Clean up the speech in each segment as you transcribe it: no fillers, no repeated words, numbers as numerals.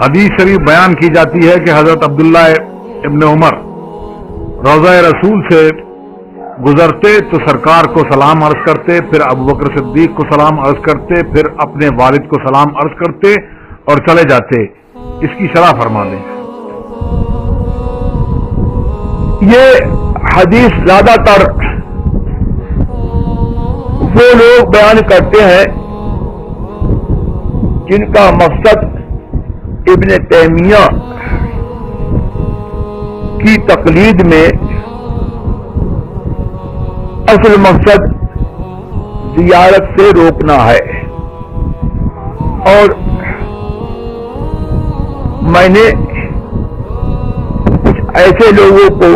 حدیث شریف بیان کی جاتی ہے کہ حضرت عبداللہ ابن عمر روضہ رسول سے گزرتے تو سرکار کو سلام عرض کرتے، پھر ابوبکر صدیق کو سلام عرض کرتے، پھر اپنے والد کو سلام عرض کرتے اور چلے جاتے۔ اس کی شرح فرما دیں۔ یہ حدیث زیادہ تر وہ لوگ بیان کرتے ہیں جن کا مقصد ابن تیمیہ کی تقلید میں اصل مقصد زیارت سے روکنا ہے، اور میں نے کچھ ایسے لوگوں کو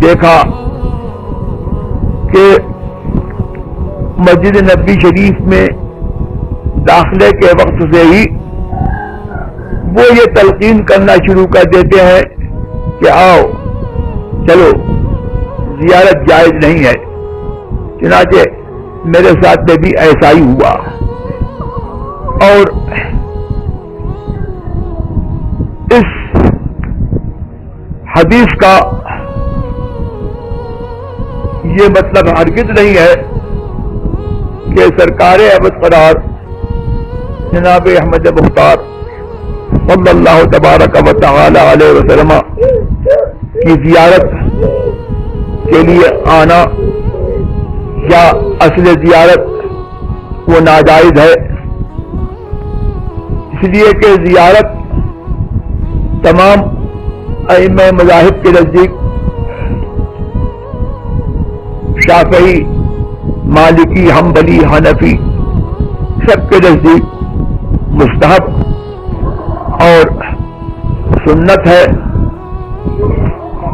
دیکھا کہ مسجد نبی شریف میں داخلے کے وقت سے ہی وہ یہ تلقین کرنا شروع کر دیتے ہیں کہ آؤ چلو زیارت جائز نہیں ہے۔ چنانچہ میرے ساتھ میں بھی ایسا ہی ہوا، اور اس حدیث کا یہ مطلب ہرگز نہیں ہے کہ سرکار ابد قرار جناب احمد مختار صلی اللہ تبارک و تعالی علیہ وسلم کی زیارت کے لیے آنا یا اصل زیارت وہ ناجائز ہے، اس لیے کہ زیارت تمام ائمہ مذاہب کے نزدیک، شافعی، مالکی، حنبلی، حنفی، سب کے نزدیک مستحب اور سنت ہے،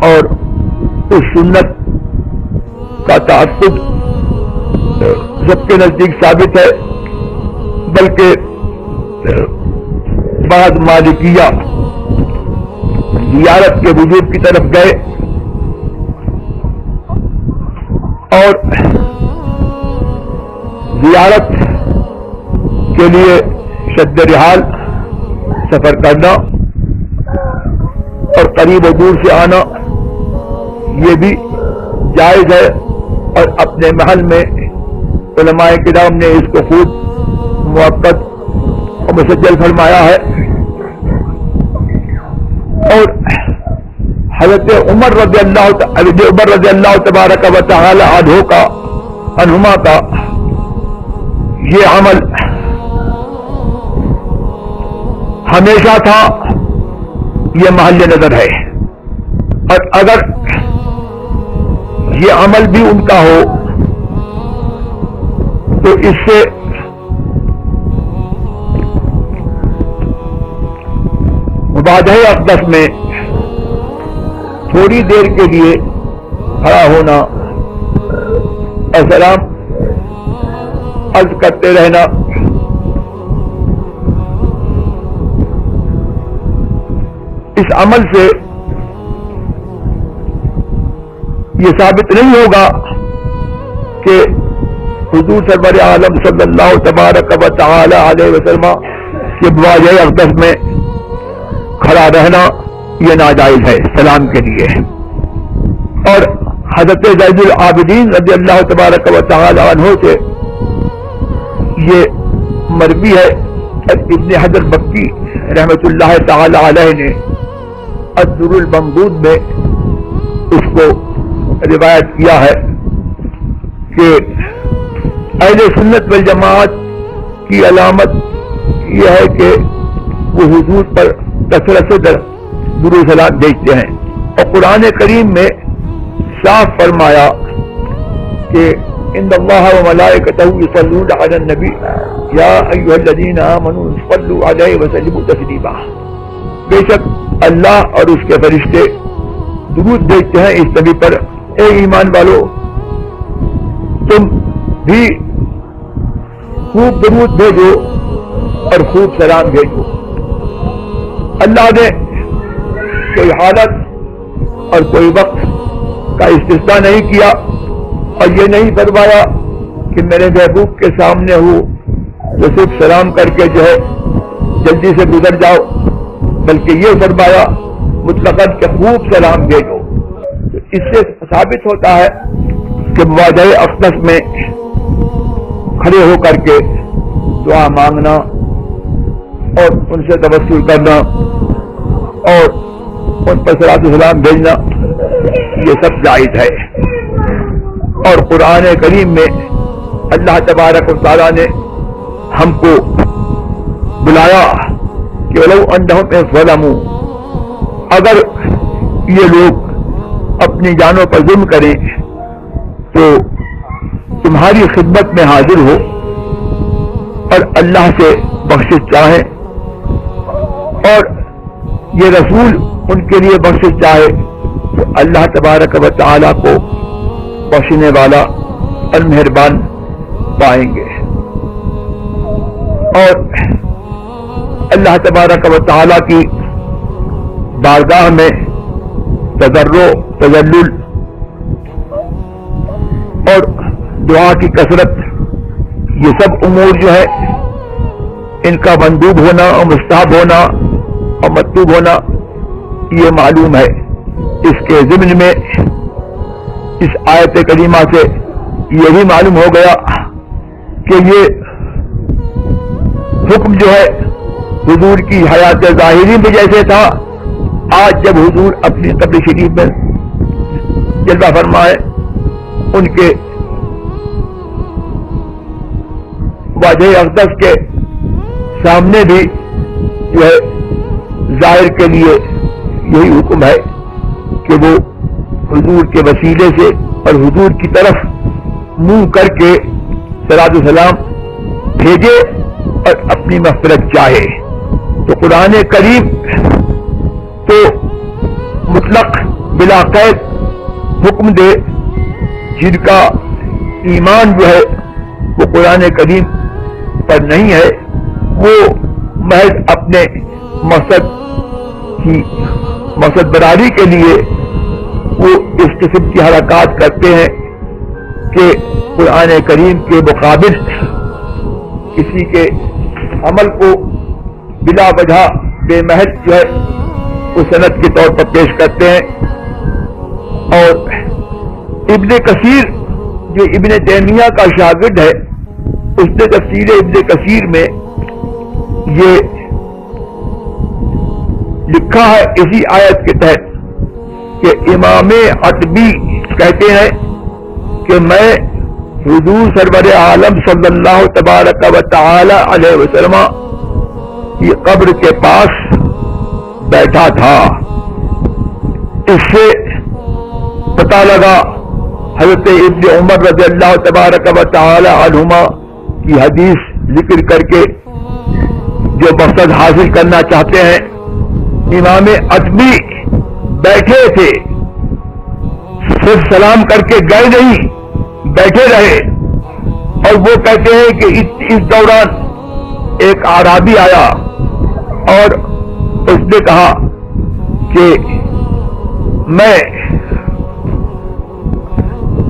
اور اس سنت کا تعصب سب کے نزدیک ثابت ہے، بلکہ بعض مالکیہ زیارت کے وجوب کی طرف گئے اور زیارت کے لیے شد رحال سفر کرنا اور قریب و دور سے آنا یہ بھی جائز ہے، اور اپنے محل میں علماء کرام نے اس کو خود موقت اور مسجل فرمایا ہے۔ اور حضرت عمر رضی اللہ تبارک و تعالی عنہما کا یہ عمل ہمیشہ تھا، یہ محل نظر ہے، اور اگر یہ عمل بھی ان کا ہو تو اس سے مبادہ اقدس میں تھوڑی دیر کے لیے کھڑا ہونا اور سلام عرض کرتے رہنا اس عمل سے یہ ثابت نہیں ہوگا کہ حضور سرور عالم صلی اللہ تبارک و تعالی علیہ وسلم کے بواجہ اقدس میں کھڑا رہنا یہ ناجائز ہے سلام کے لیے۔ اور حضرت زید العابدین رضی اللہ تبارک و تعالی عنہ سے یہ مروی ہے، اور ابن حجر مکی رحمت اللہ تعالی علیہ نے الدر الممدود میں اس کو روایت کیا ہے کہ اہل سنت والجماعت کی علامت یہ ہے کہ وہ حضور پر کثرت سے درود و سلام بھیجتے ہیں، اور قرآن کریم میں صاف فرمایا کہ ان اللہ وملائکتہ یصلون علی النبی یا ایھا الذین آمنوا صلوا علیہ وسلموا تسلیما، بے شک اللہ اور اس کے فرشتے درود بھیجتے ہیں اس نبی پر، اے ایمان والو تم بھی خوب درود بھیجو اور خوب سلام بھیجو۔ اللہ نے کوئی حالت اور کوئی وقت کا استثناء نہیں کیا، اور یہ نہیں فرمایا کہ میرے محبوب کے سامنے ہو تو صرف سلام کر کے جو ہے جلدی سے گزر جاؤ، بلکہ یہ فرمایا مطلقاً کہ خوب سلام بھیجو۔ اس سے ثابت ہوتا ہے کہ مواجہ اقدس میں کھڑے ہو کر کے دعا مانگنا اور ان سے توسل کرنا اور ان پر صلاۃ و سلام بھیجنا یہ سب جائز ہے۔ اور قرآن کریم میں اللہ تبارک و تعالیٰ نے ہم کو بلایا کہ وَلَوْ أَنَّهُمْ ظَلَمُوا، اگر یہ لوگ اپنی جانوں پر ظلم کریں تو تمہاری خدمت میں حاضر ہو اور اللہ سے بخشش چاہیں اور یہ رسول ان کے لیے بخشش چاہے تو اللہ تبارک و تعالیٰ کو بخشنے والا اور مہربان پائیں گے۔ اور اللہ تبارک و تعالیٰ کی بارگاہ میں تضرع، تذلل اور دعا کی کثرت، یہ سب امور جو ہے ان کا مندوب ہونا اور مستحب ہونا اور مطلوب ہونا یہ معلوم ہے۔ اس کے ضمن میں اس آیت کریمہ سے یہ بھی معلوم ہو گیا کہ یہ حکم جو ہے حضور کی حیات ظاہری میں جیسے تھا، آج جب حضور اپنی قبر شریف میں جلوہ فرمائے ان کے واجہ اقدس کے سامنے بھی جو ہے ظاہر کے لیے یہی حکم ہے کہ وہ حضور کے وسیلے سے اور حضور کی طرف منہ کر کے صلاۃ و سلام بھیجے اور اپنی مغفرت چاہے۔ تو قرآن کریم تو مطلق بلا قید حکم دے، جن کا ایمان جو ہے وہ قرآن کریم پر نہیں ہے، وہ محض اپنے مقصد براری کے لیے وہ اس قسم کی حرکات کرتے ہیں کہ قرآن کریم کے مقابل کسی کے عمل کو بلا وجہ بے محض جو ہے وہ سند کے طور پر پیش کرتے ہیں۔ اور ابن کثیر جو ابن تیمیہ کا شاگرد ہے، اس نے تفسیر ابن کثیر میں یہ لکھا ہے اسی آیت کے تحت کہ امام عتبی کہتے ہیں کہ میں حضور سرور عالم صلی اللہ تبارک و تعالی علیہ وسلم کی قبر کے پاس بیٹھا تھا۔ اس سے پتہ لگا حضرت ابن عمر رضی اللہ تبارک و تعالی عنہما کی حدیث ذکر کر کے جو مقصد حاصل کرنا چاہتے ہیں، امام عتبی بیٹھے تھے، صرف سلام کر کے گئے نہیں، بیٹھے رہے۔ اور وہ کہتے ہیں کہ اس دوران ایک اعرابی آیا اور اس نے کہا کہ میں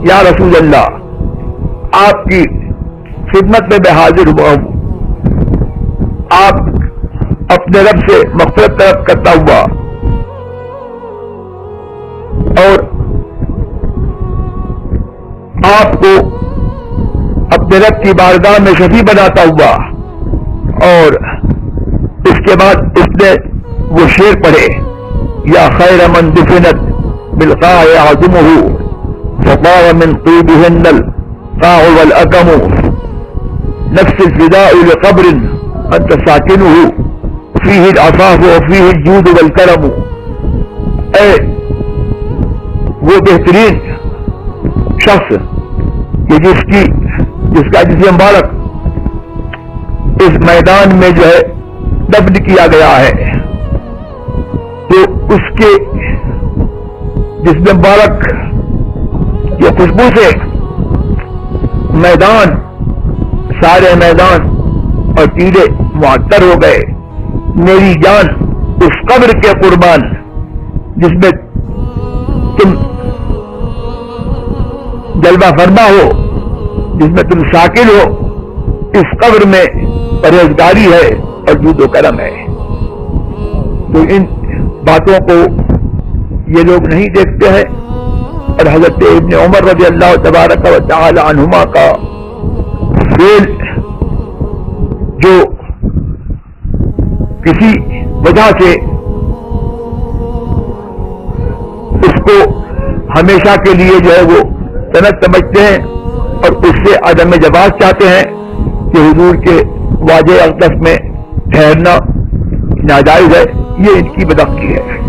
یا رسول اللہ آپ کی خدمت میں حاضر ہوا ہوں، آپ اپنے رب سے مغفرت طلب کرتا ہوا اور آپ کو اپنے رب کی بارگاہ میں شفیع بناتا ہوا۔ اور اس کے بعد اس نے وہ شعر پڑھے، یا خیر من دفنت بالقاع عظمہ فطار من طیبہن القاع والاکم نفس الفداء لقبر انت ساکنہ فیہ العفاف وفیہ الجود والکرم۔ اے وہ بہترین شخص کہ جس کا جسم مبارک اس میدان میں جو ہے دفن کیا گیا ہے، تو اس کے جسم مبارک کی خوشبو سے میدان، سارے میدان اور ٹیلے معطر ہو گئے۔ میری جان اس قبر کے قربان جس میں تم جلوہ فرما ہو، جس میں تم شاکل ہو، اس قبر میں پرہیزگاری ہے، اور جود و کرم ہے. تو ان باتوں کو یہ لوگ نہیں دیکھتے ہیں. اور حضرت ابن عمر رضی اللہ تبارک و تعالی عنہما کا فعل جو کسی وجہ سے اس کو ہمیشہ کے لیے جو ہے وہ سند سمجھتے ہیں اور اس سے عدم جواز چاہتے ہیں کہ حضور کے واجہ اقدس میں ٹھہرنا ناجائز ہے، یہ ان کی بدبختی ہے.